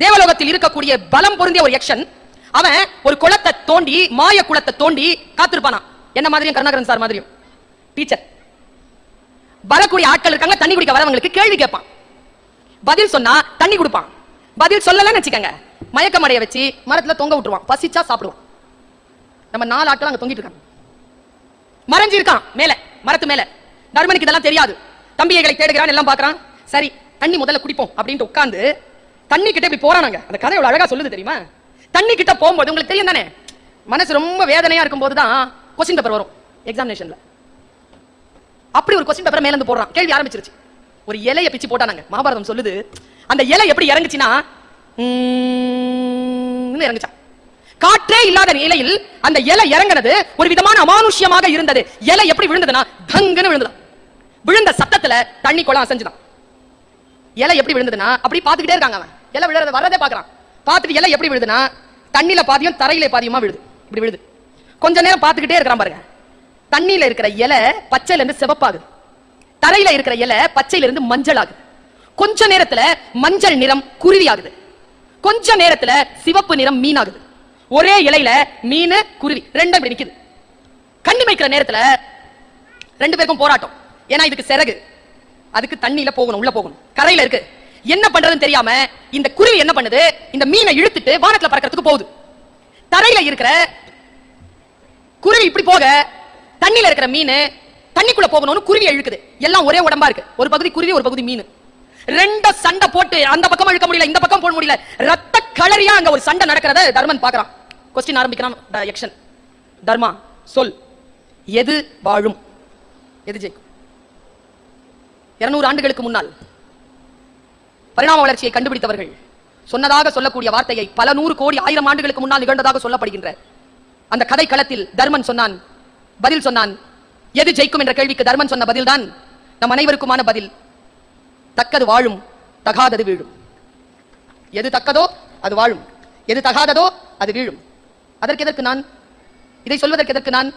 தேவலோகத்தில் இருக்கக்கூடிய பலம் பொருந்திய ஒரு யக்ஷன். அவன் ஒரு குளத்தை தோண்டி, மாய குளத்தை தோண்டி காத்திருப்பானா. என்ன மாதிரியும் கருணாகரன் சார் மாதிரியும் டீச்சர். வரக்கூடிய ஆட்கள் இருக்காங்க, தண்ணி குடிக்க வரவங்களுக்கு கேள்வி கேட்பான். பதில் சொன்னா தண்ணி கொடுப்பான். பதில் சொல்லலன்னு வச்சுக்கங்க, மயக்கம் அடைய வச்சு மரத்துல தொங்க விட்டுருவான். பசிச்சா சாப்பிடுவான். நம்ம 4 ஆட்கள் அங்க தொங்கிட்டு இருக்காங்க. மறைஞ்சு இருக்கான் மேல, மரத்து மேல. தர்மனுக்கு இதெல்லாம் தெரியாது. தம்பிகளை தேடுகிறான், எல்லாம் பாக்குறான். சரி தண்ணி முதல்ல குடிப்போம் அப்படின்ட்டு உட்கார்ந்து தண்ணி கிட்ட இப்படி போறானாங்க. அந்த கதை எவ்வளவு அழகா சொல்லுது தெரியுமா? தண்ணி கிட்ட போகும்போது உங்களுக்கு தெரியும் தானே, மனசு ரொம்ப வேதனையா இருக்கும் போதுதான் கொஸ்டின் பேப்பர் வரும் எக்ஸாமினேஷன்ல. அப்படி ஒரு கொஸ்டின் பேப்பர் மேல இருந்து போடுறான். கேள்வி ஆரம்பிச்சிருச்சு. ஒரு இலையை பிச்சு போட்டானாங்க. மகாபாரதம் சொல்லுது, அந்த இலை எப்படி இறங்குச்சுன்னா இறங்குச்சா. காற்றே இல்லாத இலையில் அந்த இலை இறங்கினது ஒரு விதமான அமானுஷ்யமாக இருந்தது. இலை எப்படி விழுந்ததுன்னா தங்குன்னு விழுந்தது. விழுந்த சத்தத்துல தண்ணி குளம் அசைஞ்சுதான். இலை எப்படி விழுந்ததுன்னா அப்படி பாத்துக்கிட்டே இருக்காங்க. அவன் இலை விழுறத வரதே பாக்குறான். பார்த்துட்டு இலை எப்படி விழுதுன்னா தண்ணியில பாதியும் தரையில பாதியுமா விழுது. இப்படி விழுது. கொஞ்ச நேரம் பார்த்துக்கிட்டே இருக்கிறான் பாருங்க. தண்ணியில இருக்கிற இலை பச்சையில இருந்து சிவப்பாகுது, தரையில இருக்கிற இலை பச்சையில இருந்து மஞ்சள் ஆகுது. கொஞ்ச நேரத்துல மஞ்சள் நிறம் குருவி ஆகுது, கொஞ்ச நேரத்துல சிவப்பு நிறம் மீன் ஆகுது. ஒரே இலையில மீன் குருவி ரெண்டும் இப்படி நிக்குது. கண்ணி வைக்கிற நேரத்துல 2 பேருக்கும் போராட்டம். ஏன்னா இதுக்கு சிறகு, அதுக்கு தண்ணியில போகணும், உள்ள போகணும். கரையில இருக்கு. என்ன பண்றதுன்னு தெரியாம இந்த குருவி என்ன பண்ணுது, இந்த மீனை இழுத்துட்டு வானத்துல பறக்கிறதுக்கு போகுது. தரையில இருக்கிற குருவி இப்படி போக, தண்ணியில இருக்கிற மீன் தண்ணிக்குள்ள போகணும்னு குருவியை இழுக்குது. எல்லாம் ஒரே உடம்பா இருக்கு. ஒரு பகுதி குருவி, ஒரு பகுதி மீன். 2 சண்டை போட்டு அந்த பக்கம் இழுக்க முடியல, இந்த பக்கம் போட முடியல. ரத்த களரியா அங்க ஒரு சண்டை நடக்கிறத தர்மன் பாக்குறான். கொஸ்டின் ஆரம்பிக்கிறான் யக்ஷன். தர்மா சொல், எது வாழும், எது ஜெயிக்கும்? 200 ஆண்டுகளுக்கு முன்னால் பரிணாம வளர்ச்சியை கண்டுபிடித்தவர்கள் சொன்னதாக சொல்லக்கூடிய வார்த்தையை பல 100 கோடி 1000 ஆண்டுகளுக்கு முன்னால் நிகழ்ந்ததாக சொல்லப்படுகின்ற அந்த கதை களத்தில் தர்மன் சொன்னான், பதில் சொன்னான். எது ஜெயிக்கும் என்ற கேள்விக்கு தர்மன் சொன்ன பதில் தான் நம் அனைவருக்குமான பதில். தக்கது வாழும், தகாதது வீழும். எது தக்கதோ அது வாழும், எது தகாததோ அது வீழும். அதற்கு எதற்கு நான் இதை சொல்வதற்கு எதற்கு நான்